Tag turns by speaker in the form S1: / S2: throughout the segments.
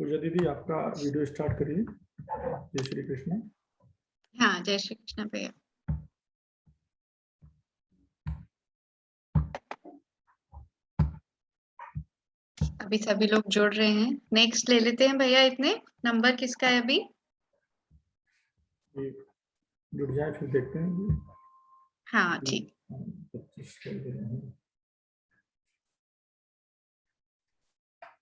S1: पूजा दीदी आपका video start करिए। जय श्री कृष्ण।
S2: हाँ, जय श्री कृष्ण भैया। अभी सभी लोग जुड़ रहे हैं। नेक्स्ट ले लेते हैं भैया। इतने नंबर किसका है अभी?
S1: जुड़ जाए फिर देखते हैं।
S2: हाँ ठीक।
S1: 25 कर दे रहे हैं।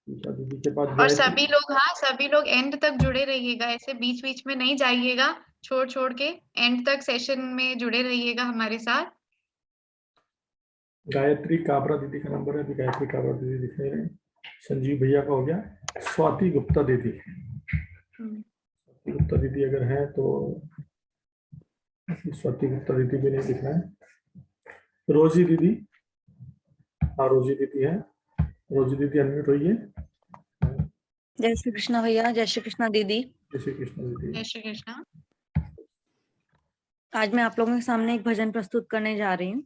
S1: पूजा दीदी के बाद
S2: और
S1: गायत्री।
S2: सभी लोग, हाँ सभी लोग एंड तक जुड़े रहिएगा, ऐसे बीच बीच में नहीं जाइएगा, छोड़ छोड़ के एंड तक सेशन में जुड़े रहिएगा हमारे साथ।
S1: गायत्री काबरा दीदी का नंबर है। अभी गायत्री काबरा दीदी दिख रहे हैं। संजीव भैया का हो गया। स्वाति गुप्ता दीदी, स्वाति गुप्ता दीदी अगर है तो स्वाति गुप्ता दीदी भी नहीं दिख रहा है। रोजी दीदी, हाँ रोजी दीदी है। रोजी दीदी अनम्यूट होइए।
S3: जय श्री कृष्ण भैया। जय श्री कृष्ण दीदी।
S1: जय श्री कृष्ण दीदी।
S2: जय श्री कृष्ण।
S3: आज मैं आप लोगों के सामने एक भजन प्रस्तुत करने जा रही हूँ।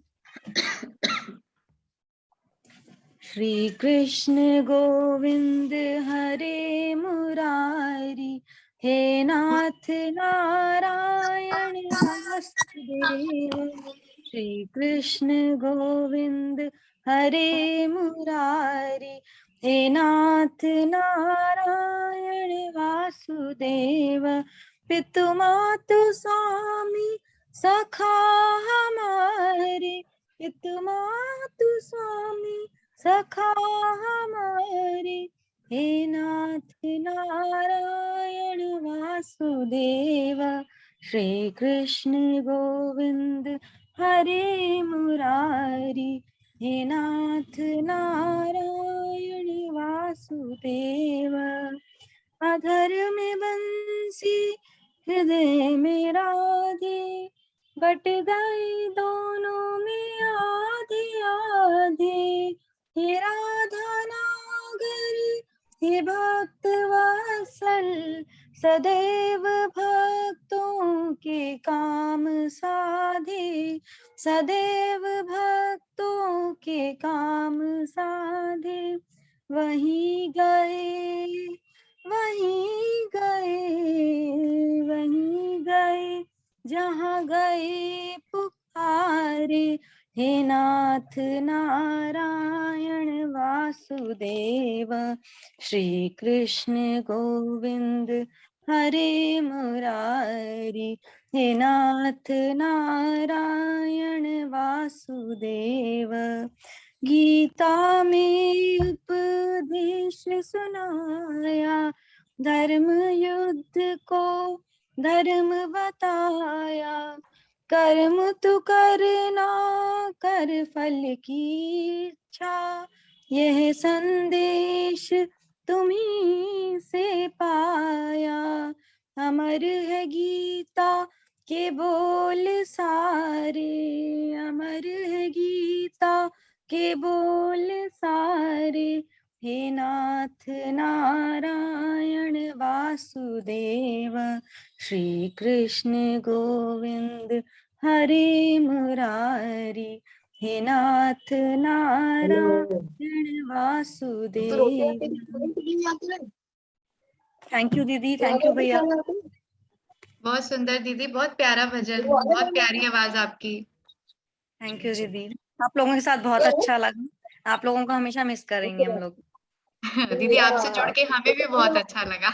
S3: श्री कृष्ण गोविंद हरे मुरारी, हे नाथ नारायण वासुदेव। श्री कृष्ण गोविंद हरे मुरारी, हे नाथ नारायण वासुदेव। पितु मातु स्वामी सखा हमारे, पितु मातु स्वामी सखा हमारे, हे नाथ नारायण वासुदेव। श्री कृष्ण गोविंद हरे मुरारी, हे नाथ नारायण वासुदेव। अधर में बंसी हृदय में राधे, बट गई दोनों में आधे आधे। हे राधा नागर हे भक्त वत्सल, सदैव भक्तों के काम साधे, सदैव भक्तों के काम साधे। वहीं गए वहीं गए वहीं गए, जहाँ गए पुकारे, हे नाथ नारायण वासुदेव। श्री कृष्ण गोविंद हरे मुरारी, हे नाथ नारायण वासुदेव। गीता में उपदेश सुनाया, धर्म युद्ध को धर्म बताया। कर्म तू करना कर फल की इच्छा, यह संदेश तुम्हीं से पाया। अमर है गीता के बोल सारे, अमर है गीता के बोल सारे। हे नाथ नारायण वासुदेव। श्री कृष्ण गोविंद हरे मुरारी, हे नाथ नारायण वासुदेव। थैंक यू दीदी, थैंक यू भैया।
S2: बहुत सुंदर दीदी, बहुत प्यारा भजन, बहुत प्यारी आवाज आपकी।
S3: थैंक यू दीदी, आप लोगों के साथ बहुत अच्छा लगा। आप लोगों को हमेशा मिस करेंगे हम लोग।
S2: दीदी आपसे जुड़ के हमें भी बहुत अच्छा लगा।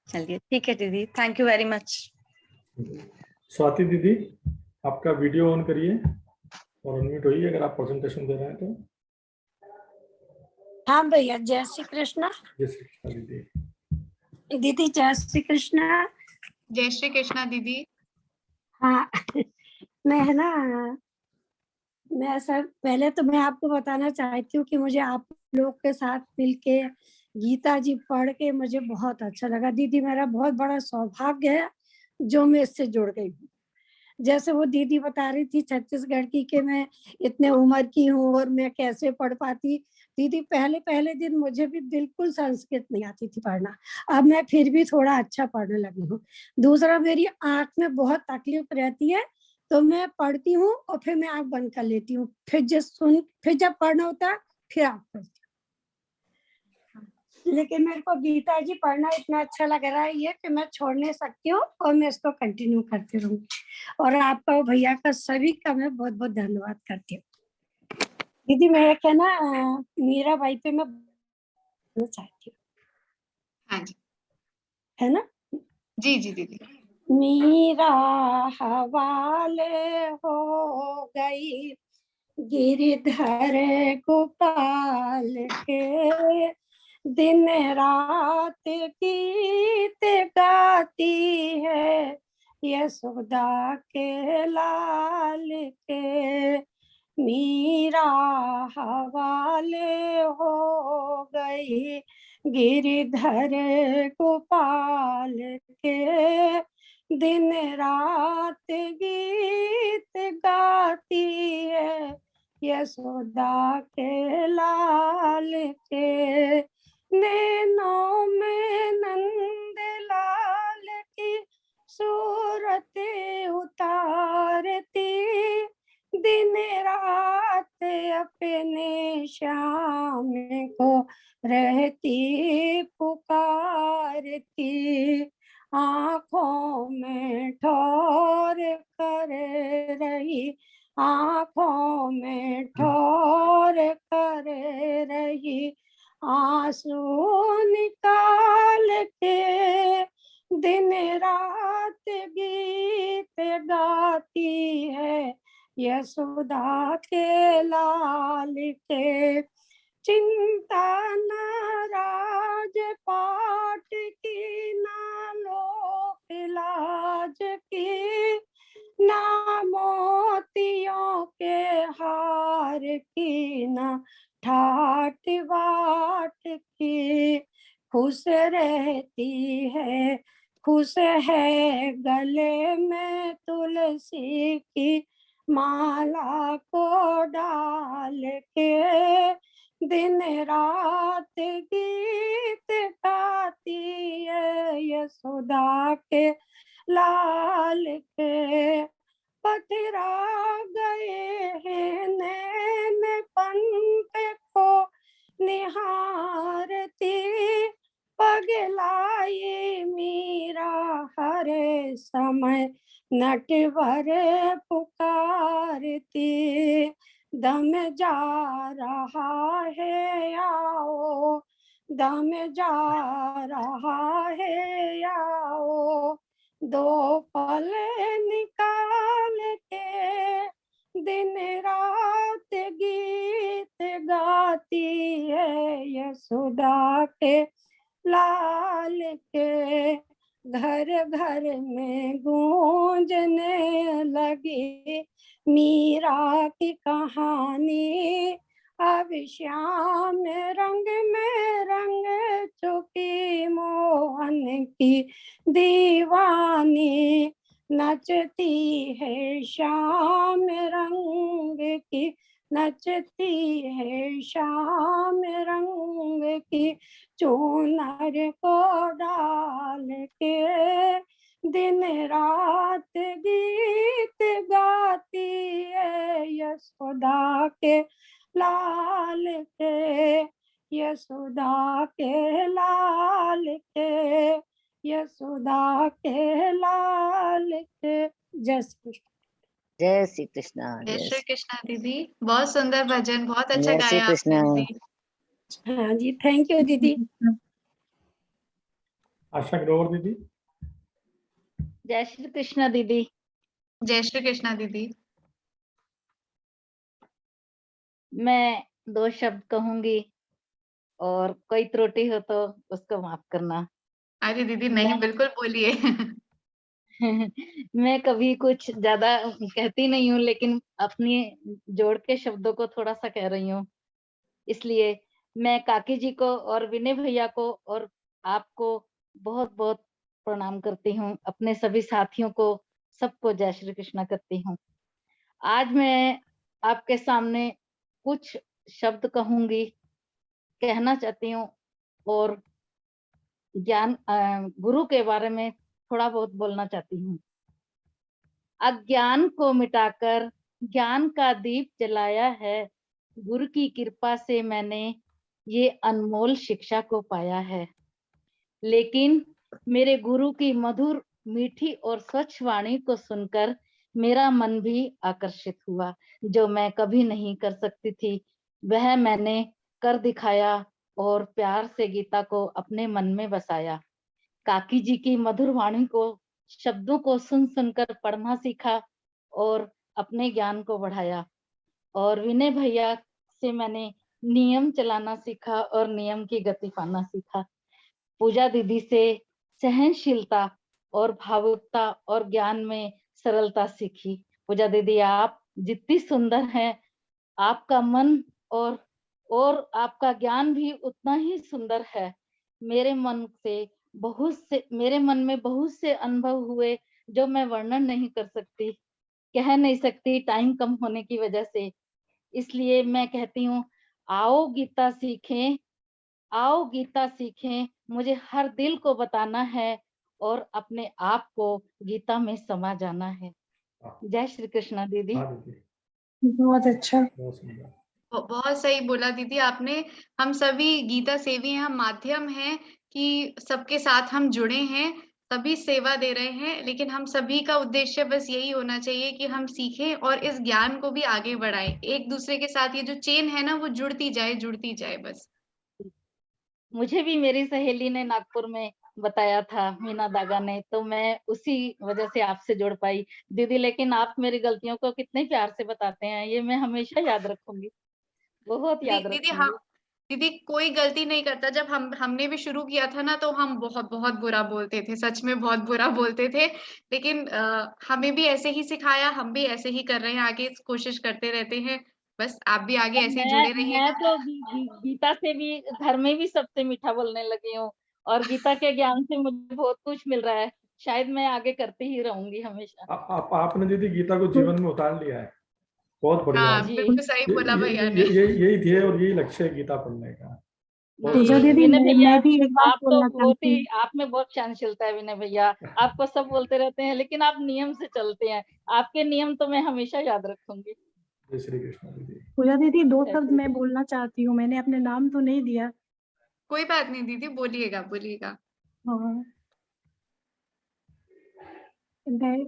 S3: चलिए ठीक है दीदी, thank you very much.
S1: Swati दीदी आपका वीडियो ऑन करिए और अनम्यूट होइए अगर आप प्रेजेंटेशन दे रहे हैं तो।
S4: हाँ भैया, जय श्री कृष्ण।
S1: जय श्री कृष्ण दीदी।
S4: दीदी जय श्री कृष्ण।
S2: जय श्री कृष्ण दीदी।
S4: हाँ मैं है ना, मैं सर पहले तो मैं आपको बताना चाहती हूँ कि मुझे आप लोग के साथ मिलके गीता जी पढ़ के मुझे बहुत अच्छा लगा। दीदी मेरा बहुत बड़ा सौभाग्य है जो मैं इससे जुड़ गई हूँ। जैसे वो दीदी बता रही थी छत्तीसगढ़ की कि मैं इतने उम्र की हूँ और मैं कैसे पढ़ पाती। दीदी पहले पहले दिन मुझे भी बिल्कुल संस्कृत नहीं आती थी पढ़ना, अब मैं फिर भी थोड़ा अच्छा पढ़ने लगी हूँ। दूसरा, मेरी आँख में बहुत तकलीफ रहती है तो मैं पढ़ती हूँ और फिर मैं आँख बंद कर लेती हूँ, फिर जब पढ़ना होता है फिर आँख खोलती हूँ। लेकिन मेरे को गीता जी पढ़ना इतना अच्छा लग रहा है ये कि मैं छोड़ नहीं सकती हूँ और मैं इसको कंटिन्यू करती रहूंगी। और आपका और भैया का सभी का मैं बहुत बहुत धन्यवाद करती हूँ। दीदी मैं एक है ना मीरा बाई पे मैं बोलना चाहती हूँ,
S2: हाँ जी,
S4: है ना।
S2: जी जी दीदी।
S4: मीरा हवाले हो गई गिरधर गोपाल के, दिन रात गीत गाती है यशोदा के लाल के। मीरा हवाले हो गई गिरधर गोपाल के, दिन रात गीत गाती है यशोदा के लाल के। नैनों में नंद लाल की सूरत उतारती, दिन रात अपने श्याम को रहती पुकारती, आँखों में ठोर कर रही, आँखों में ठोर कर रही, आंसू निकाल के दिन रात गीत गाती है यशोदा के लाल के। चिंता न राज पाट की, ना लोक लाज की, ना मोतियों के हार की, ना ठाट बाट की, खुश रहती है, खुश है गले में तुलसी की माला को डाल के, दिन रात गीत गाती है यशोदा के लाल के। पथरा गए हैं नैन पंख को निहारती, पगलाई मीरा हर समय नटवर पुकारती, दम जा रहा है आओ, दम जा रहा है आओ, दो पल निकाल के दिन रात गीत गाती है यशोदा के लाल के। घर घर में गूंजने लगी मीरा की कहानी, अब श्याम रंग में रंग चुकी मोहन की दीवानी, नचती है श्याम रंग की, नचती है श्याम रंग की, चूनर को डाल के दिन रात गीत गाती है यशोदा के लाल के, यशोदा के लाल के, यशोदा के लाल के। जय श्री कृष्ण।
S5: जय श्री कृष्णा।
S2: जय श्री कृष्णा दीदी, बहुत सुंदर भजन, बहुत अच्छा
S5: जय श्री
S2: गाया आपने
S5: कृष्णा।
S2: दीदी।
S4: हाँ जी, थैंक यू दीदी।
S1: आशा ग्रोवर दीदी।
S5: जय श्री कृष्णा दीदी।
S2: जय श्री कृष्णा दीदी।
S5: मैं 2 शब्द कहूंगी और कोई त्रुटि हो तो उसको माफ करना।
S2: अरे दीदी नहीं, बिल्कुल बोलिए।
S5: मैं कभी कुछ ज्यादा कहती नहीं हूँ, लेकिन अपनी जोड़ के शब्दों को थोड़ा सा कह रही हूँ। इसलिए मैं काकी जी को और विनय भैया को और आपको बहुत बहुत प्रणाम करती हूँ, अपने सभी साथियों को, सबको जय श्री कृष्णा करती हूँ। आज मैं आपके सामने कुछ शब्द कहूंगी, कहना चाहती हूँ और ज्ञान गुरु के बारे में थोड़ा बहुत बोलना चाहती हूँ। अज्ञान को मिटाकर ज्ञान का दीप जलाया है, गुरु की कृपा से मैंने ये अनमोल शिक्षा को पाया है। लेकिन मेरे गुरु की मधुर, मीठी और स्वच्छ वाणी को सुनकर मेरा मन भी आकर्षित हुआ। जो मैं कभी नहीं कर सकती थी, वह मैंने कर दिखाया और प्यार से गीता को अपने मन में बसाया। काकी जी की मधुर वाणी को, शब्दों को सुन सुनकर पढ़ना सीखा और अपने ज्ञान को बढ़ाया। और विनय भैया से मैंने नियम चलाना सीखा और नियम की गति पाना सीखा। पूजा दीदी से सहनशीलता और भावुकता और ज्ञान में सरलता सीखी। पूजा दीदी, आप जितनी सुंदर हैं, आपका मन और आपका ज्ञान भी उतना ही सुंदर है। मेरे मन में बहुत से अनुभव हुए जो मैं वर्णन नहीं कर सकती, कह नहीं सकती टाइम कम होने की वजह से। इसलिए मैं कहती हूँ, आओ गीता सीखें, आओ गीता सीखें। मुझे हर दिल को बताना है और अपने आप को गीता में समा जाना है। जय श्री कृष्णा दीदी।
S1: हाँ दीदी,
S4: बहुत अच्छा।
S1: बहुत सुंदर।
S2: बहुत सही बोला दीदी आपने। हम सभी गीता सेवी हैं, हम माध्यम हैं कि सबके साथ हम जुड़े हैं, सभी सेवा दे रहे हैं, लेकिन हम सभी का उद्देश्य बस यही होना चाहिए कि हम सीखें और इस ज्ञान को भी आगे बढ़ाएं। एक दूसरे के साथ ये जो चेन है ना, वो जुड़ती जाए बस।
S5: मुझे भी मेरी सहेली ने नागपुर में बताया था, मीना दागा ने, तो मैं उसी वजह से आपसे जुड़ पाई दीदी। लेकिन आप मेरी गलतियों को कितने प्यार से बताते हैं, ये मैं हमेशा याद रखूंगी, बहुत याद
S2: दीदी हाँ,
S5: रखूंगी।
S2: दीदी कोई गलती नहीं करता। जब हमने भी शुरू किया था ना, तो हम बहुत बहुत बुरा बोलते थे, सच में बहुत बुरा बोलते थे। लेकिन हमें भी ऐसे ही सिखाया, हम भी ऐसे ही कर रहे हैं, आगे कोशिश करते रहते हैं। बस आप भी आगे
S5: अब
S2: ऐसे ही जुड़े
S5: मैं
S2: रहिएगा।
S5: तो गीता से भी घर में भी सबसे मीठा बोलने लगी हूँ, और गीता के ज्ञान से मुझे बहुत कुछ मिल रहा है। शायद मैं आगे करती ही रहूंगी हमेशा।
S1: आपने दीदी गीता को जीवन में उतार लिया है, बहुत बढ़िया
S2: हाँ,
S1: है।
S5: जी।
S2: बिल्कुल सही बोला भैया ने।
S1: यही ध्येय और यही लक्ष्य है गीता पढ़ने का।
S4: पूजा दीदी,
S5: विनय भैया,
S4: मैं भी एक बात
S5: आप तो
S4: बोलना
S5: बहुत
S4: चाहती
S5: ही,
S4: हूँ।
S5: आप में बहुत सहनशीलता है विनय भैया। आपको सब बोलते रहते हैं, लेकिन आप नियम से चलते हैं। आपके नियम तो मैं हमेशा याद रखूंगी।
S1: जय श्री कृष्ण दीदी।
S4: पूजा दीदी, 2
S5: जय
S4: शब्द
S5: श्री
S4: मैं
S5: कृष्ण।
S4: बोलना चाहती हूँ। मैंने अपने नाम तो नहीं दिया।
S2: कोई बात नहीं दीदी, बोलिएगा बोलिएगा।
S4: हाँ, मैं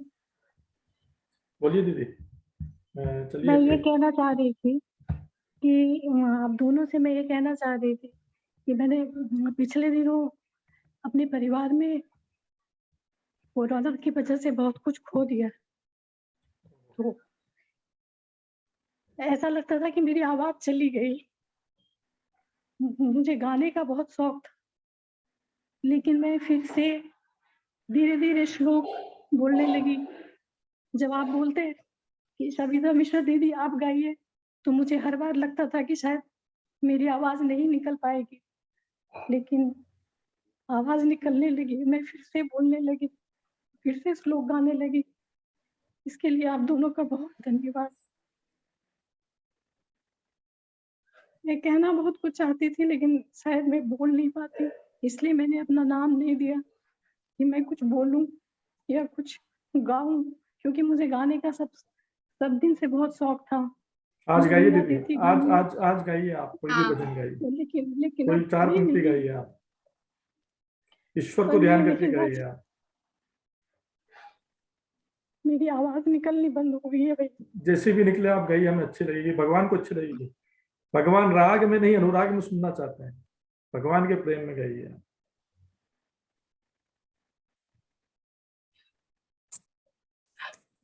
S1: बोलिए दीदी। चलिए
S4: मैं ये
S1: फिर।
S4: कहना चाह रही थी कि आप दोनों से मैं ये कहना चाह रही थी कि मैंने पिछले दिनों अपने परिवार में कोरोना की वजह से बहुत कुछ खो दिया। तो ऐसा लगता था कि मेरी आवाज चली गई। मुझे गाने का बहुत शौक था, लेकिन मैं फिर से धीरे-धीरे श्लोक बोलने लगी। जब आप बोलते हैं कि सविता मिश्रा दीदी आप गाइए, तो मुझे हर बार लगता था कि शायद मेरी आवाज नहीं निकल पाएगी, लेकिन आवाज निकलने लगी। मैं फिर से बोलने लगी, फिर से श्लोक गाने लगी। इसके लिए आप दोनों का बहुत धन्यवाद। मैं कहना बहुत कुछ चाहती थी, लेकिन शायद मैं बोल नहीं पाती, इसलिए मैंने अपना नाम नहीं दिया कि मैं कुछ बोलूं या कुछ गाऊं, क्योंकि मुझे गाने का सब दिन से बहुत शौक था।
S1: आज
S4: मैं
S1: गाइए
S4: बन
S1: दीदी,
S4: जाती थी
S1: आज
S4: गाने,
S1: आज आज गाइए, आप कोई भी
S2: हाँ।
S1: भजन गाइए,
S4: लेकिन
S1: कोई
S4: अब
S1: 4
S4: कोई
S1: पंक्ति
S4: नहीं।
S1: गाइए आप, ईश्वर को
S4: पर
S1: ध्यान
S4: ये
S1: करके
S4: मेरी
S1: गाइए आप।
S4: मेरी आवाज निकलनी बंद हो गई है भाई।
S1: जैसे भी निकले आप गाइए, हमें अच्छी लगेगी, भगवान को अच्छी लगेगी। भगवान राग में नहीं, अनुराग में सुनना चाहते हैं, भगवान के प्रेम में गाइए आप।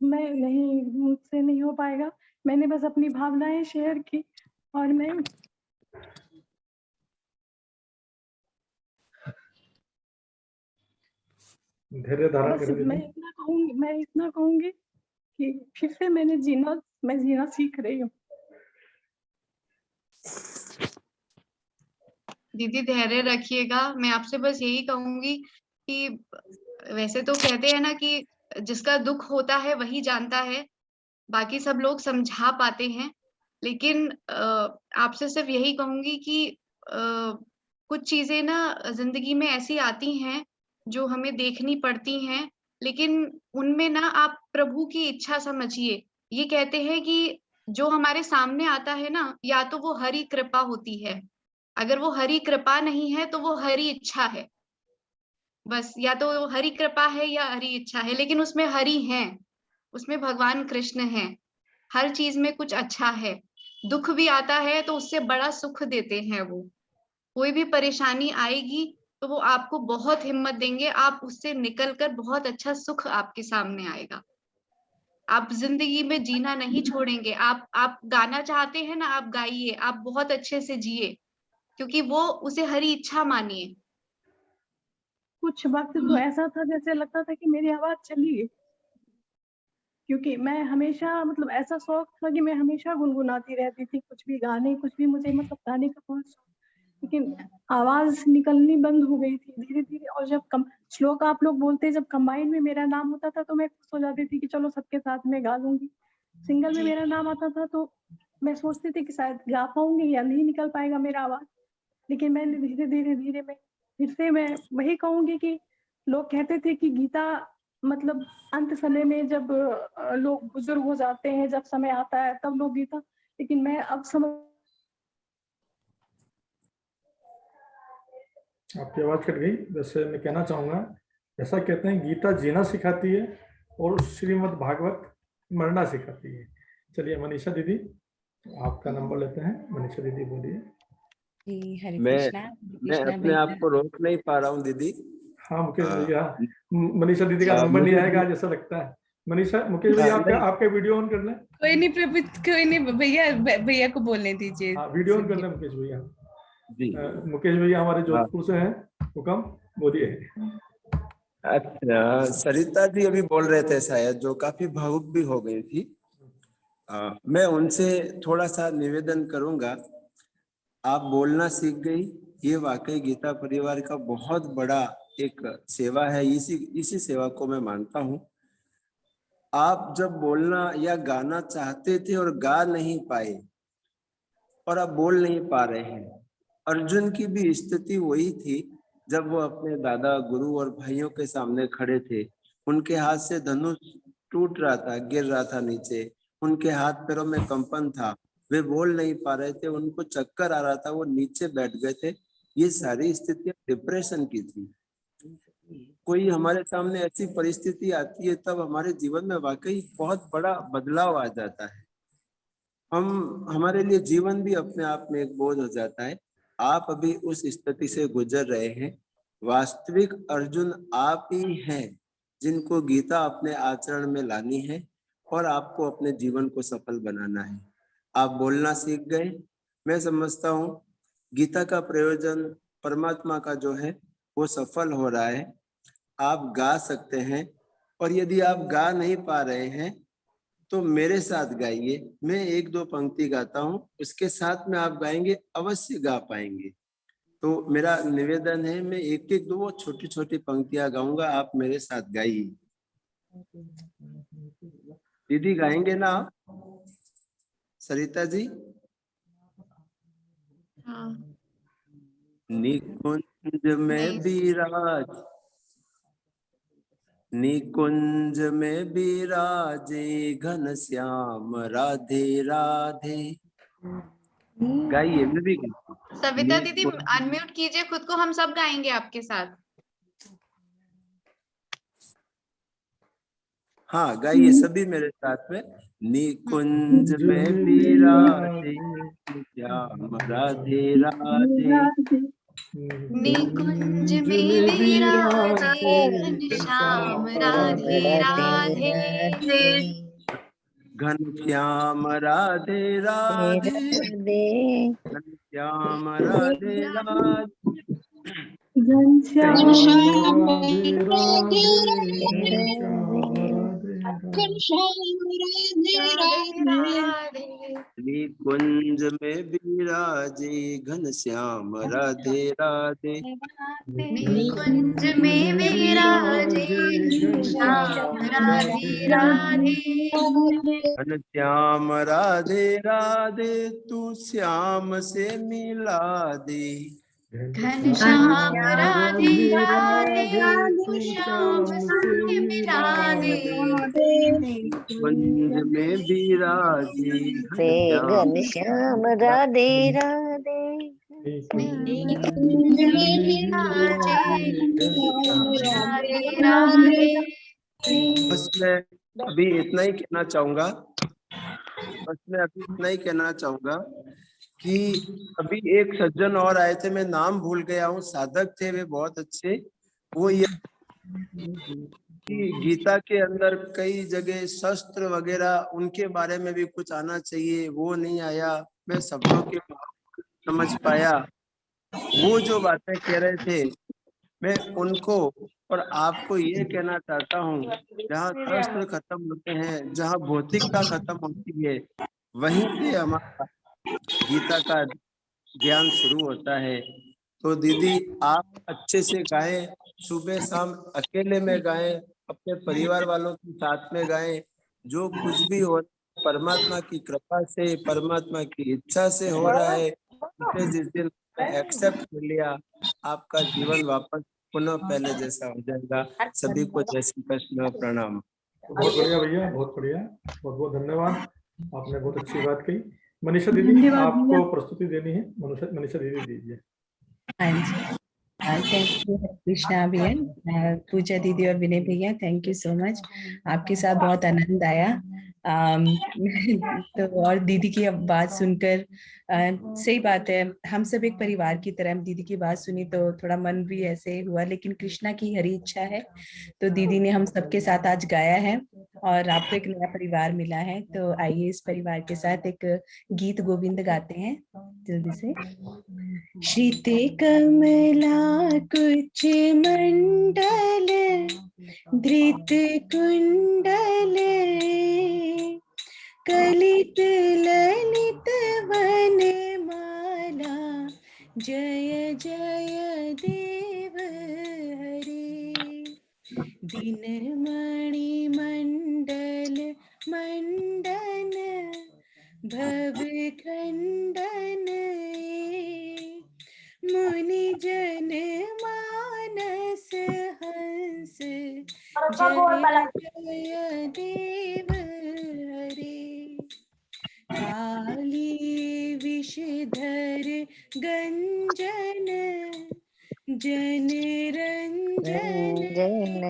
S4: मैं नहीं, मुझसे नहीं हो पाएगा। मैंने बस अपनी भावनाएं शेयर की, और मैं
S1: धैर्य धारण
S4: बस
S1: करें दीदी।
S4: मैं इतना कहूंगी कि फिर से मैं जीना सीख रही हूँ।
S2: दीदी धैर्य रखिएगा। मैं आपसे बस यही कहूंगी कि वैसे तो कहते हैं ना कि जिसका दुख होता है वही जानता है, बाकी सब लोग समझा पाते हैं। लेकिन आपसे सिर्फ यही कहूंगी कि कुछ चीजें ना जिंदगी में ऐसी आती हैं जो हमें देखनी पड़ती हैं, लेकिन उनमें ना आप प्रभु की इच्छा समझिए। ये कहते हैं कि जो हमारे सामने आता है ना, या तो वो हरि कृपा होती है, अगर वो हरि कृपा नहीं है तो वो हरि इच्छा है, बस या तो वो हरि कृपा है या हरि इच्छा है, लेकिन उसमें हरि है, उसमें भगवान कृष्ण है, हर चीज में कुछ अच्छा है। दुख भी आता है तो उससे बड़ा सुख देते हैं वो। कोई भी परेशानी आएगी तो वो आपको बहुत हिम्मत देंगे, आप उससे निकलकर बहुत अच्छा सुख आपके सामने आएगा। आप जिंदगी में जीना नहीं छोड़ेंगे। आप गाना चाहते हैं ना, आप गाइए, आप बहुत अच्छे से जिए, क्योंकि वो उसे हरी इच्छा मानिए।
S6: कुछ वक्त तो ऐसा था जैसे लगता था कि मेरी आवाज चली गई, क्योंकि मैं हमेशा मतलब ऐसा शौक था कि मैं हमेशा गुनगुनाती रहती थी, कुछ भी गाने, कुछ भी मुझे मतलब गाने का बहुत शौक, लेकिन आवाज निकलनी बंद हो गई थी धीरे धीरे। और जब श्लोक आप लोग बोलते, जब कंबाइन में मेरा नाम होता था तो मैं खुश हो जाती थी कि चलो सबके साथ में गा लूंगी। सिंगल में
S2: जी।
S6: मेरा नाम आता था तो मैं सोचती थी कि शायद गा पाऊंगी या नहीं निकल पाएगा मेरा आवाज, लेकिन मैंने धीरे धीरे धीरे में फिर से मैं वही कहूंगी कि लोग कहते थे कि गीता मतलब अंत समय में जब लोग बुजुर्ग हो जाते हैं, जब समय आता है तब लोग गीता, लेकिन मैं अब समझ।
S1: आपकी आवाज कट गई। वैसे मैं कहना चाहूंगा, ऐसा कहते हैं गीता जीना सिखाती है और श्रीमद् भागवत मरना सिखाती है। चलिए मनीषा दीदी, आपका नंबर लेते हैं। मनीषा दीदी बोलिए।
S3: जी, हरे
S7: मैं
S3: कृष्णा
S7: अपने आप को रोक नहीं पा रहा हूँ दीदी।
S1: हाँ मुकेश भैया, मनीषा दीदी का नंबर नहीं आएगा जैसा लगता है। मनीषा, मुकेश भैया आपका वीडियो ऑन कर लें।
S8: कोई नहीं प्रभु, कोई नहीं भैया, भैया को बोलने दीजिए।
S1: हाँ वीडियो ऑन कर लें मुकेश भैया।
S7: जी
S1: मुकेश भैया हमारे जोधपुर से हैं, हुक्म बोलिए।
S7: अच्छा, सरिता जी अभी बोल रहे थे शायद, जो काफी भावुक भी हो गई थी। मैं उनसे थोड़ा सा निवेदन करूंगा। आप बोलना सीख गई, ये वाकई गीता परिवार का बहुत बड़ा एक सेवा है। इसी सेवा को मैं मानता हूँ। आप जब बोलना या गाना चाहते थे और गा नहीं पाए और आप बोल नहीं पा रहे हैं, अर्जुन की भी स्थिति वही थी जब वो अपने दादा, गुरु और भाइयों के सामने खड़े थे। उनके हाथ से धनुष टूट रहा था, गिर रहा था नीचे, उनके हाथ पैरों में कंपन था, वे बोल नहीं पा रहे थे, उनको चक्कर आ रहा था, वो नीचे बैठ गए थे। ये सारी स्थितियां डिप्रेशन की थी। कोई हमारे सामने ऐसी परिस्थिति आती है तब हमारे जीवन में वाकई बहुत बड़ा बदलाव आ जाता है। हमारे लिए जीवन भी अपने आप में एक बोझ हो जाता है। आप अभी उस स्थिति से गुजर रहे हैं। वास्तविक अर्जुन आप ही हैं जिनको गीता अपने आचरण में लानी है और आपको अपने जीवन को सफल बनाना है। आप बोलना सीख गए। मैं समझता हूँ गीता का प्रयोजन परमात्मा का जो है वो सफल हो रहा है। आप गा सकते हैं, और यदि आप गा नहीं पा रहे हैं तो मेरे साथ गाइए। मैं एक दो पंक्ति गाता हूँ, उसके साथ में आप गाएंगे, अवश्य गा पाएंगे। तो मेरा निवेदन है, मैं एक एक दो छोटी छोटी पंक्तियां गाऊंगा, आप मेरे साथ गाइए। दीदी गाएंगे ना आप? सरिता जी?
S2: हाँ।
S7: निकुंज में विराज, निकुंज में विराजे घनश्याम राधे राधे। गाइए, मैं भी
S2: सविता दीदी अनम्यूट कीजिए खुद को, हम सब गाएंगे आपके साथ।
S7: हाँ गाइए सभी मेरे साथ में। निकुंज में विराजे श्याम राधे राधे,
S2: निकुंज में विराजे घनश्याम राधे राधे,
S7: घनश्याम राधे राधे, घनश्याम राधे राधे, निकुंज में विराजे घनश्याम राधे राधे,
S2: निकुंज में विराजे घनश्याम राधे राधे,
S7: घनश्याम राधे राधे, तू श्याम से मिला दे।
S2: घनश्याम राधे राधे, तू श्याम से मिला दे।
S7: कुंज में विराजे
S3: घनश्याम राधे राधे,
S7: बस मैं अभी इतना ही कहना चाहूंगा कि अभी एक सज्जन और आए थे, मैं नाम भूल गया हूँ, साधक थे वे बहुत अच्छे। वो ये कि गीता के अंदर कई जगह शस्त्र वगैरह उनके बारे में भी कुछ आना चाहिए, वो नहीं आया। मैं शब्दों के भाव समझ पाया। वो जो बातें कह रहे थे मैं उनको और आपको ये कहना चाहता हूँ, जहाँ शस्त्र खत्म होते हैं, जहाँ भौतिकता खत्म होती है, वहीं पे हमारा गीता का ज्ञान शुरू होता है। तो दीदी आप अच्छे से गाएं, सुबह शाम अकेले में गाएं, अपने परिवार वालों के साथ में गाएं। जो कुछ भी हो परमात्मा की कृपा से, परमात्मा की इच्छा से हो रहा है, उसे जिस दिन एक्सेप्ट कर लिया, आपका जीवन वापस पुनः पहले जैसा हो जाएगा। सभी को जय श्री कृष्ण, प्रणाम।
S1: बहुत बढ़िया भैया, बहुत बढ़िया, बहुत बहुत धन्यवाद, आपने बहुत अच्छी बात कही। मनीषा दीदी
S6: धन्यवाद
S1: आपको
S6: भैया।
S1: प्रस्तुति देनी है, मनीषा दीदी दीजिए।
S8: हाँ जी, थैंक यू कृष्णा भैया, पूजा दीदी और विनय भैया, थैंक यू सो मच। आपके साथ बहुत आनंद आया। तो और दीदी की अब बात सुनकर सही बात है, हम सब एक परिवार की तरह, दीदी की बात सुनी तो थोड़ा मन भी ऐसे हुआ, लेकिन कृष्णा की हरी इच्छा है तो दीदी ने हम सबके साथ आज गाया है और आपको एक नया परिवार मिला है। तो आइए इस परिवार के साथ एक गीत गोविंद गाते हैं जल्दी से। श्रीते कमला कुच मंडल धृत कुंडल कलित ललित वन माला जय जय देव हरे। दिन मणि मंडल मंडन भव खंडन मुनि जन मानस हंस जय जय देव हरे। काली विषधर गंजन जन रंजन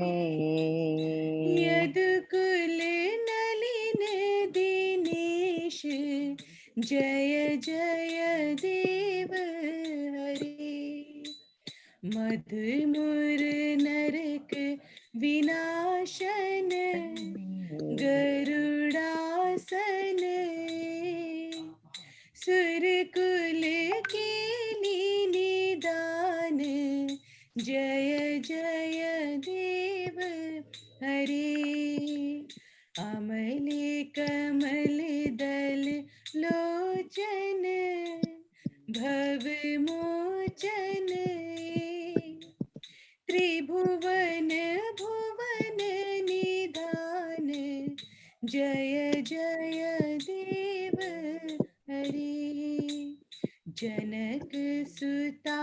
S8: यदुकुल नलिन दिनेश जय जय देव हरे। मधुमुर नरक विनाशन गरुड़ासन सुरकुल के निदान जय जय देव हरे। अमल कमल दल लोचन भव मोचन त्रिभुवन भुवन निधान जय जय देव हरे। जनक सुता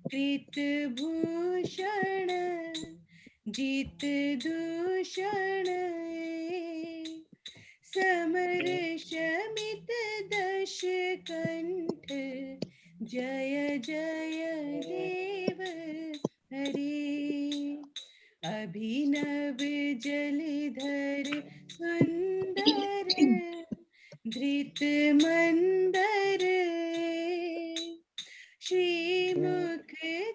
S8: कृत भूषण जित दूषण समर शमित दश कंठ जय जय देव हरे। अभिनव जलधर सुंदर धृत मंदर श्रीमुख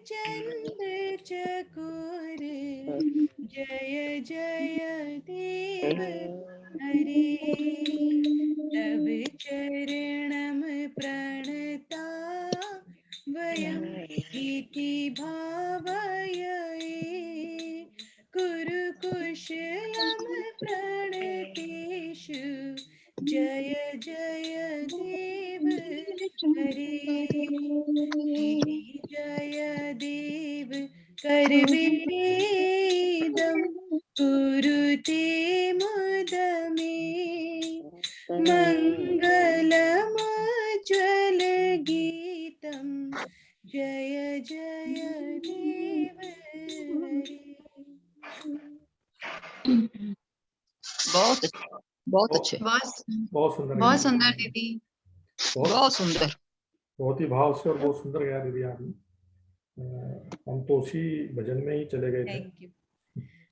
S8: चंद्र चकोर जय जय देव हरे। तव चरणम प्रणता वयम इति भावये कुरु कुशलम प्रणतेषु जय जय देव हरे। इति जय देव करविरेदं कुरुते मुदमे मंगलमुज्ज्वल गीतं जय जय देव हरे।
S9: बहुत अच्छे, बहुत अच्छे,
S1: बहुत सुंदर
S2: बहुत
S1: गाना।
S2: सुंदर दीदी।
S1: बहुत
S9: बहुत सुंदर।
S1: बहुत ही भाव से और बहुत सुंदर गाया दीदी आपने। हम तो उसी भजन में ही चले गए थे।
S8: Thank you.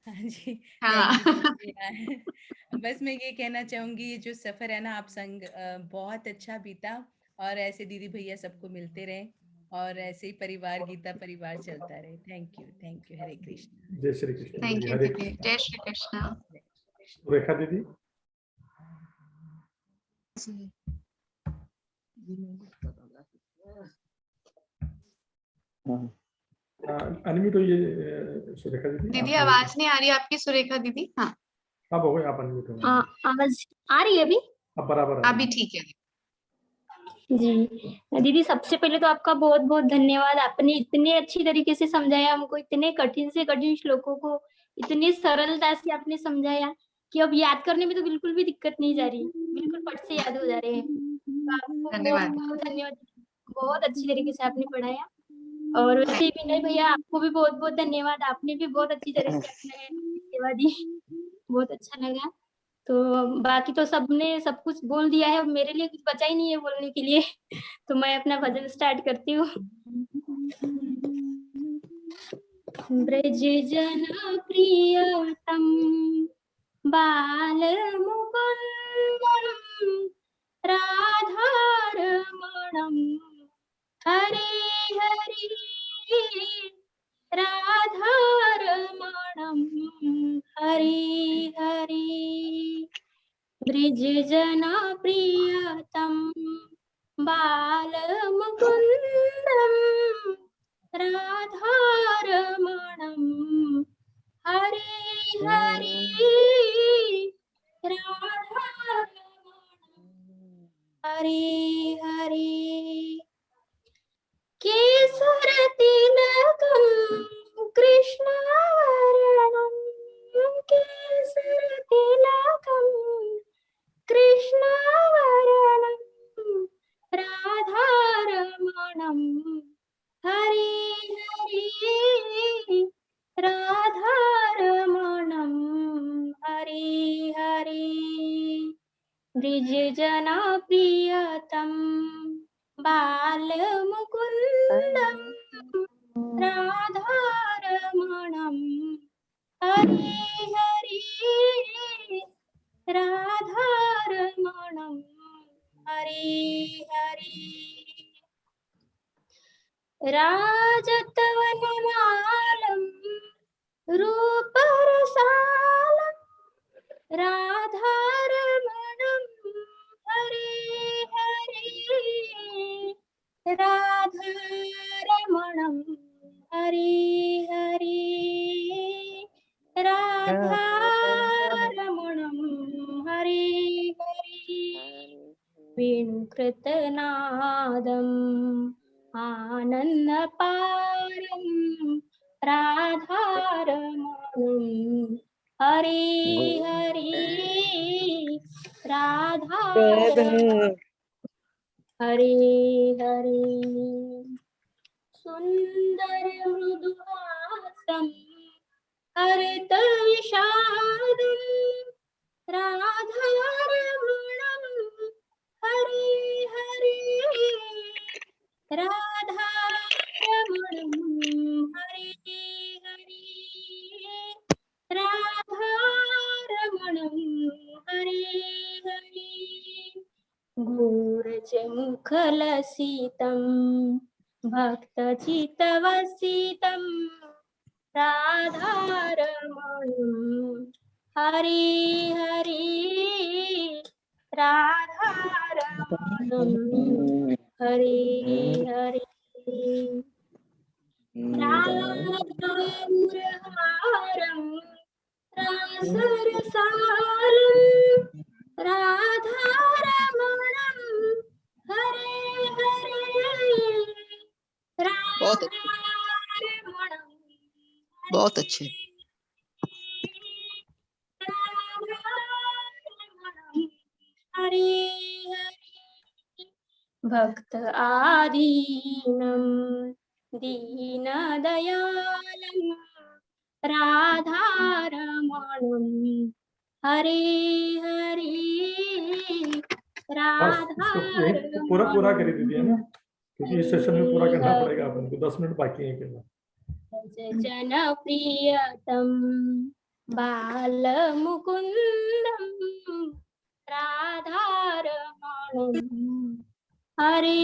S8: हाँ जी,
S2: हाँ।
S8: Thank you. बस मैं ये कहना चाहूंगी, ये जो सफर है ना आप संग बहुत अच्छा बीता, और ऐसे दीदी भैया सबको मिलते रहे, और ऐसे ही परिवार गीता परिवार चलता रहे। Thank you. हरे कृष्ण।
S1: जय श्री कृष्ण
S2: थैंक
S1: दीदी,
S2: यू
S1: हरे
S2: दीदी,
S1: कृष्ण।
S2: जय श्री कृष्ण।
S1: रेखा दीदी। अनम्यूट होइए सुरेखा दीदी।
S2: दीदी
S1: आप
S2: आवाज नहीं आ रही आपकी सुरेखा दीदी। हाँ
S1: अब हो गए, आप अनम्यूट हो गए।
S9: आवाज आ रही है अभी?
S1: अब बराबर आ
S2: अभी
S1: रही है।
S2: ठीक है।
S9: जी दीदी, सबसे पहले तो आपका बहुत बहुत धन्यवाद। आपने इतने अच्छी तरीके से समझाया हमको, इतने कठिन से कठिन श्लोकों को इतनी सरलता से आपने समझाया कि अब याद करने में तो बिल्कुल भी दिक्कत नहीं जा रही, बिल्कुल पट से याद हो जा रहे हैं। तो आपको बहुत
S2: धन्यवाद।
S9: बहुत धन्यवाद, बहुत अच्छी तरीके से आपने पढ़ाया। और वैसे विनय भैया, आपको भी बहुत बहुत धन्यवाद, आपने भी बहुत अच्छी तरह से अपने सेवा दी, बहुत अच्छा लगा। तो बाकी तो सबने सब कुछ बोल दिया है, अब मेरे लिए कुछ बचा ही नहीं है बोलने के लिए। तो मैं अपना भजन स्टार्ट करती हूँ। ब्रज जन प्रियतम बाल मुकुंदम राधारमणम हरे हरि राधारमणम हरे हरि। ब्रज जन प्रियतम बाल मुकुंदम राधारमणम हरे हरि राधारमणम हरे हरि। केसर तिलकम कृष्णवर्णम केसर तिलकम कृष्णवर्णम राधारमणम हरे हरि राधारमणम हरे हरि। ब्रिज जना प्रियतम बाल मुकुंदम राधारमणम हरे हरि राधारमणम हरे हरि। राजतवनमालम रूपरसालम राधारमणम हरे हरि राधारमणम हरे हरि राधारमणम हरे हरि। वेणुकृतनादम् आनन्दपारं राधारमणं हरे हरि राधारमणं हरे हरि। सुन्दर मृदुहासं हरितविषादं राधारमणं हरे हरि राधारमणं हरे हरि राधारमणं हरे हरि। घोरजमुखलसितं भक्तचित्तवसितं राधारमणं हरे हरि राधारमणं हरे हरि। राधामुरहारं रासरसालं राधारमणं हरे हरि
S10: बहुत अच्छे,
S9: राधारमणं
S10: बहुत अच्छे।
S9: राधारमणं हरे हरि। भक्त आदीनं दीनदयालं राधारमणं हरे हरि
S1: बस इसको यही पूरा पूरा करी दीदी, है ना, क्योंकि इस सेशन में पूरा करना पड़ेगा अपन को, 10 मिनट बाकी है केवल।
S9: जनप्रियतम बालमुकुन्दं राधारमणं हरे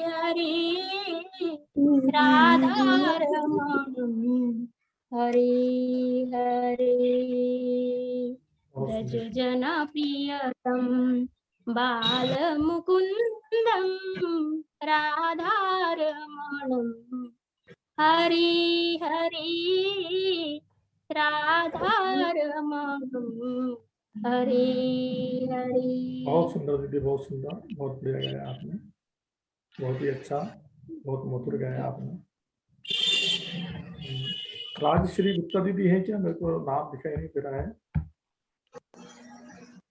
S9: हरे राधारमणं हरे हरे व्रज जनप्रियतम बालमुकुन्दं राधारमणं हरे हरे राधारमणं हरे हरे।
S1: बहुत सुंदर दीदी, बहुत सुंदर, बहुत बढ़िया गाया आपने, बहुत ही अच्छा, बहुत मधुर गाया आपने। राजश्री गुप्ता दीदी है क्या? मेरे को नाम दिखाई नहीं दे रहा है।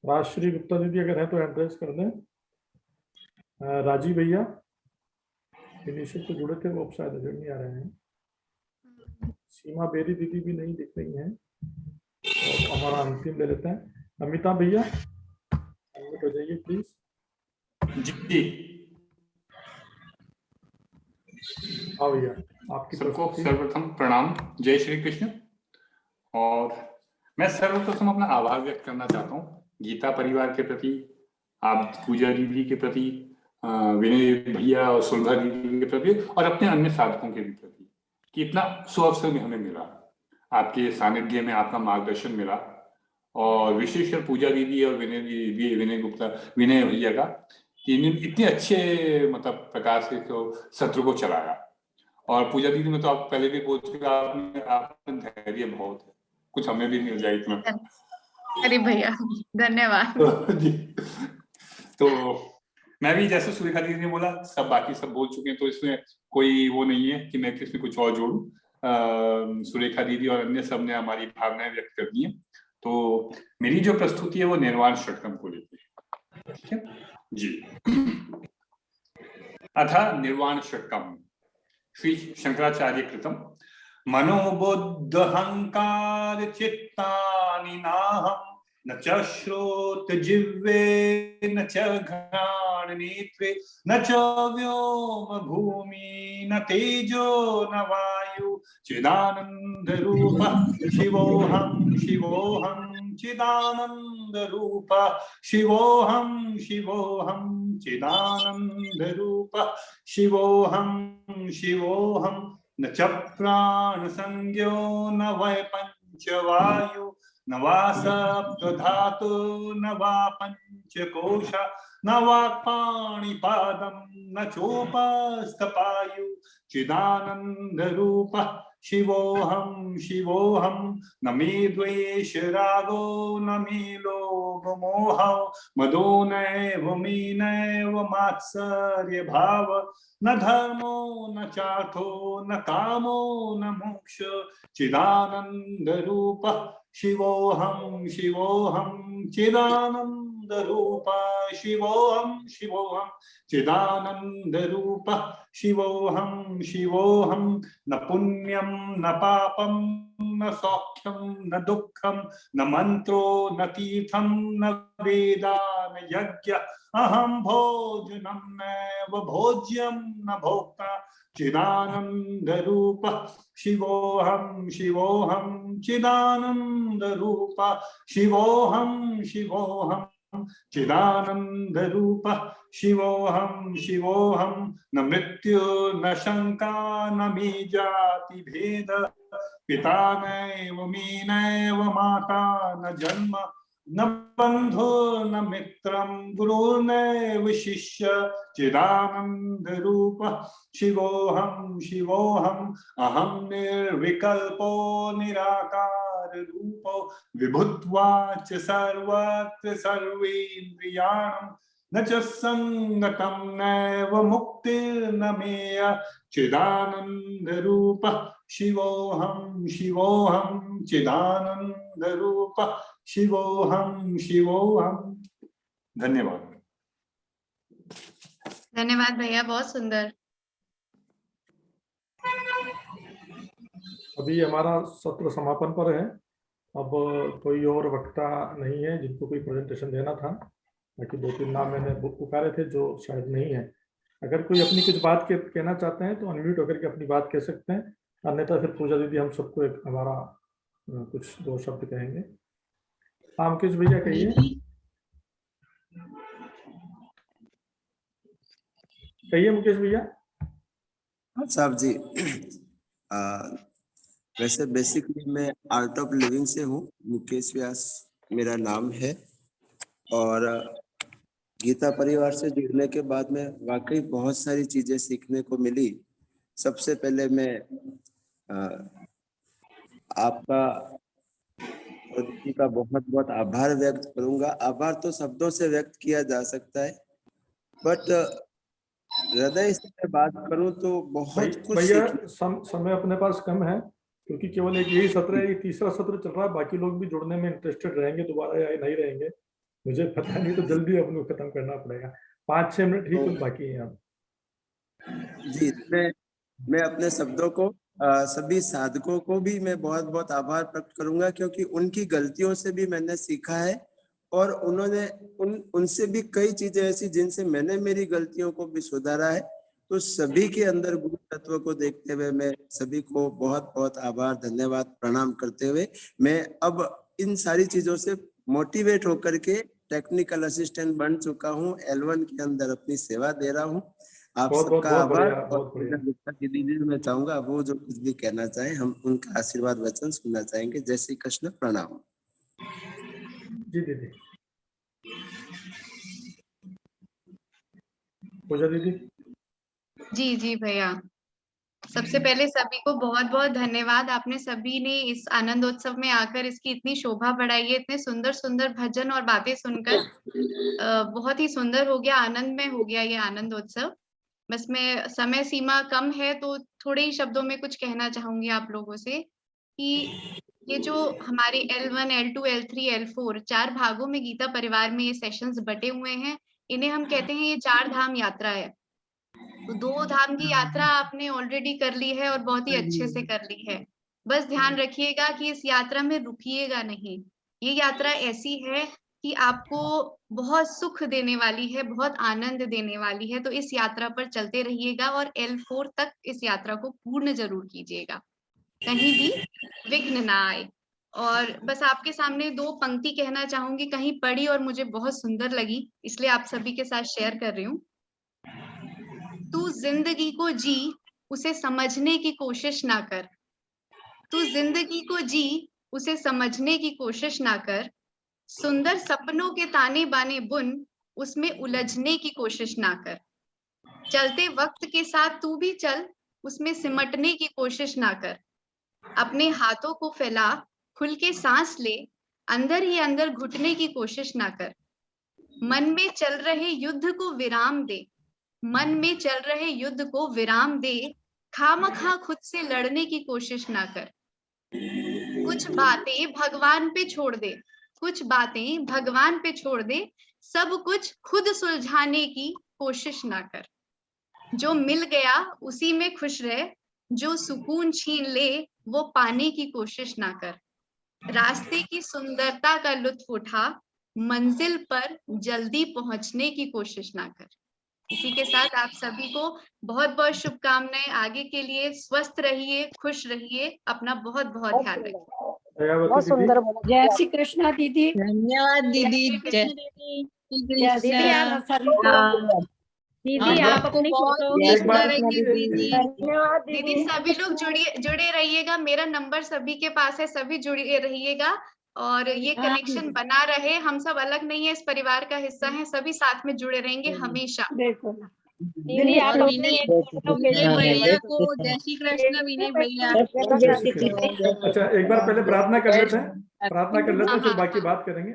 S1: राजश्री गुप्ता दीदी अगर है तो एड्रेस कर दें। राजीव भैया इनिशियल तो जुड़े थे, वो अब शायद नजर नहीं आ रहे हैं। सीमा बेरी दीदी भी नहीं दिख रही हैं। और हमारा अंतिम ले लेते हैं, अमिता भैया अनम्यूट हो जाइए प्लीज।
S11: जी
S1: हाँ भैया, आपकी
S11: सबको सर्वप्रथम प्रणाम, जय श्री कृष्ण। और मैं सर्वप्रथम अपना आभार व्यक्त करना चाहता हूँ गीता परिवार के प्रति, आप पूजा दीदी के प्रति, विनय भैया और सुलभा दीदी के प्रति, और अपने अन्य साधकों के भी प्रति, कि इतना सुअवसर में हमें मिला, आपके सानिध्य में आपका मार्गदर्शन मिला। और विशेषकर पूजा दीदी और विनय गुप्ता, विनय भैया का, इतने अच्छे मतलब प्रकार से तो सत्र को चलाया। और पूजा दीदी में तो आप पहले भी बोल चुके, आपने धैर्य बहुत है, कुछ हमें भी मिल जाए इतना।
S2: अरे भैया धन्यवाद।
S11: तो मैं भी जैसे सुरेखा दीदी ने बोला, सब बाकी सब बोल चुके हैं, तो इसमें कोई वो नहीं है कि मैं इसमें कुछ और जोड़ूं। सुरेखा दीदी और अन्य सब ने हमारी भावनाएं व्यक्त कर दी है। तो मेरी जो प्रस्तुति है वो निर्वाण षट्कम को लेकर, ठीक है जी। अथ निर्वाण षट्कम श्री शंकराचार्य कृतम। मनोबुद्ध अहंकार चित्तानि नाहं न च श्रोत जिह्वे न च घ्राण नेत्रे न च व्योम भूमि न तेजो न वायु चिदानंद रूप शिवोहम शिवोहम चिदानंद रूप शिवोहम शिवोहम चिदानंद रूप शिवोहम शिवोहम न च प्राण संज्ञो न वै पंचवायु न वा सप्तधातु न वा पंचकोश न वा पाणिपादं न चोपस्थपायु चिदानंद रूप शिवोहम शिवोहम न मे द्वेष रागो न मे लोभ मोह मदो नैव मे नैव मात्सर्य भाव न धर्मो न चार्थो न कामो न मोक्ष चिदानंद रूप शिवोहम शिवोहम चिदानंद रूप शिवोहम शिवोहम चिदानंद रूप शिवोहम शिवोहम न पुण्यम न पापम न सौख्यम न दुःखम न मंत्रो न तीर्थम न वेदा न यज्ञ अहम भोजनम नैव भोज्यम न भोक्ता चिदानंद रूप शिवोहम शिवोहम चिदानंद रूप शिवोहम शिवोहम चिदानंद रूप शिवोहम शिवोहम न मृत्यु न शंका न मे जाति भेद पिता नैव मे नैव माता न जन्म न बंधु न मित्रम गुरुर्नैव शिष्य चिदानंद रूप शिवोहम शिवोहम अहम निर्विकल्पो निराकार रूपो विभुत्वाच सर्वत्र सर्वेन्द्रियाणं न च संगतं नैव मुक्तिर्न मेय चिदानंद रूप शिवोहम शिवोहम चिदानंद रूप शिवोहम शिवोहम। धन्यवाद।
S2: धन्यवाद भैया, बहुत सुंदर।
S1: अभी हमारा सत्र समापन पर है। अब कोई और वक्ता नहीं है जिनको कोई प्रेजेंटेशन देना था, बाकी 2-3 नाम मैंने पुकारे थे जो शायद नहीं है। अगर कोई अपनी कुछ बात कहना चाहते हैं तो अनम्यूट होकर के अपनी बात कह सकते हैं, अन्यथा फिर पूजा दीदी हम सबको एक हमारा कुछ 2 शब्द कहेंगे। हाँ मुकेश भैया कहिए, कहिए मुकेश भैया।
S7: साहब जी, वैसे बेसिकली मैं आर्ट ऑफ लिविंग से हूँ, मुकेश व्यास मेरा नाम है। और गीता परिवार से जुड़ने के बाद में वाकई बहुत सारी चीजें सीखने को मिली। सबसे पहले मैं आपका और दीदी का बहुत बहुत आभार व्यक्त करूंगा। आभार तो शब्दों से व्यक्त किया जा सकता है, बट हृदय से बात करूं तो बहुत कुछ
S1: भैया
S7: सीखने।
S1: समय अपने पास कम है, क्योंकि केवल एक यही सत्र है, ये तीसरा सत्र चल रहा है, बाकी लोग भी जुड़ने में इंटरेस्टेड रहेंगे दोबारा या नहीं रहेंगे मुझे पता नहीं, तो जल्दी अपने खत्म करना पड़ेगा। 5-6 मिनट ही कुछ बाकी है अब।
S7: जी, मैं अपने शब्दों को सभी साधकों को भी मैं बहुत बहुत आभार प्रकट करूंगा, क्योंकि उनकी गलतियों से भी मैंने सीखा है और उन्होंने उनसे भी कई चीजें ऐसी जिनसे मैंने मेरी गलतियों को भी सुधारा है। तो सभी के अंदर गुरु तत्व को देखते हुए मैं सभी को बहुत बहुत आभार, धन्यवाद, प्रणाम करते हुए मैं अब इन सारी चीजों से मोटिवेट होकर के टेक्निकल असिस्टेंट बन चुका हूँ। L1 के अंदर अपनी सेवा दे रहा हूँ। आप सबका आभार। और दीदी मैं चाहूंगा वो जो कुछ भी कहना चाहे, हम उनका आशीर्वाद वचन सुनना चाहेंगे। जय श्री कृष्ण, प्रणाम।
S1: जी दीदी। पूजा दीदी।
S2: जी जी भैया, सबसे पहले सभी को बहुत बहुत धन्यवाद। आपने सभी ने इस आनंदोत्सव में आकर इसकी इतनी शोभा बढ़ाई है, इतने सुंदर सुंदर भजन और बातें सुनकर बहुत ही सुंदर हो गया, आनंदमय हो गया ये आनंदोत्सव। बस मैं, समय सीमा कम है तो थोड़े ही शब्दों में कुछ कहना चाहूंगी आप लोगों से कि ये जो हमारे L1, L2, L3, L4 4 भागों में गीता परिवार में ये सेशंस बटे हुए हैं, इन्हें हम कहते हैं ये 4 धाम यात्रा है। तो 2 धाम की यात्रा आपने ऑलरेडी कर ली है और बहुत ही अच्छे से कर ली है। बस ध्यान रखिएगा कि इस यात्रा में रुकिएगा नहीं। ये यात्रा ऐसी है कि आपको बहुत सुख देने वाली है, बहुत आनंद देने वाली है। तो इस यात्रा पर चलते रहिएगा और L4 तक इस यात्रा को पूर्ण जरूर कीजिएगा, कहीं भी विघ्न ना आए। और बस आपके सामने 2 पंक्ति कहना चाहूंगी, कहीं पढ़ी और मुझे बहुत सुंदर लगी, इसलिए आप सभी के साथ शेयर कर रही हूँ। तू जिंदगी को जी, उसे समझने की कोशिश ना कर। तू जिंदगी को जी, उसे समझने की कोशिश ना कर। सुंदर सपनों के ताने बाने बुन, उसमें उलझने की कोशिश ना कर। चलते वक्त के साथ तू भी चल, उसमें सिमटने की कोशिश ना कर। अपने हाथों को फैला, खुल के सांस ले, अंदर ही अंदर घुटने की कोशिश ना कर। मन में चल रहे युद्ध को विराम दे, मन में चल रहे युद्ध को विराम दे। खामखा खुद से लड़ने की कोशिश ना कर। कुछ बातें भगवान पे छोड़ दे, कुछ बातें भगवान पे छोड़ दे। सब कुछ खुद सुलझाने की कोशिश ना कर। जो मिल गया उसी में खुश रह, जो सुकून छीन ले वो पाने की कोशिश ना कर। रास्ते की सुंदरता का लुत्फ उठा, मंजिल पर जल्दी पहुंचने की कोशिश ना कर। इसी के साथ आप सभी को बहुत बहुत शुभकामनाएं आगे के लिए। स्वस्थ रहिए, खुश रहिए, अपना बहुत बहुत ध्यान रखिए।
S4: बहुत सुंदर बोला। जय श्री कृष्णा दीदी।
S10: धन्यवाद दीदी।
S4: जय दीदी आप
S9: दीदी आप अपनी फोटो
S1: एक बार
S4: धन्यवाद
S2: दीदी सभी लोग जुड़े रहिएगा। मेरा नंबर सभी के पास है, सभी जुड़े रहिएगा और ये कनेक्शन बना रहे। हम सब अलग नहीं है, इस परिवार का हिस्सा हैं, सभी साथ में जुड़े रहेंगे हमेशा।
S4: देखो
S9: दीदी आप अपनी एक फोटो
S10: भैया को जय श्री कृष्ण। विनय भैया
S1: अच्छा, एक बार पहले प्रार्थना कर लेते हैं, प्रार्थना कर लेते हैं, फिर बाकी बात करेंगे।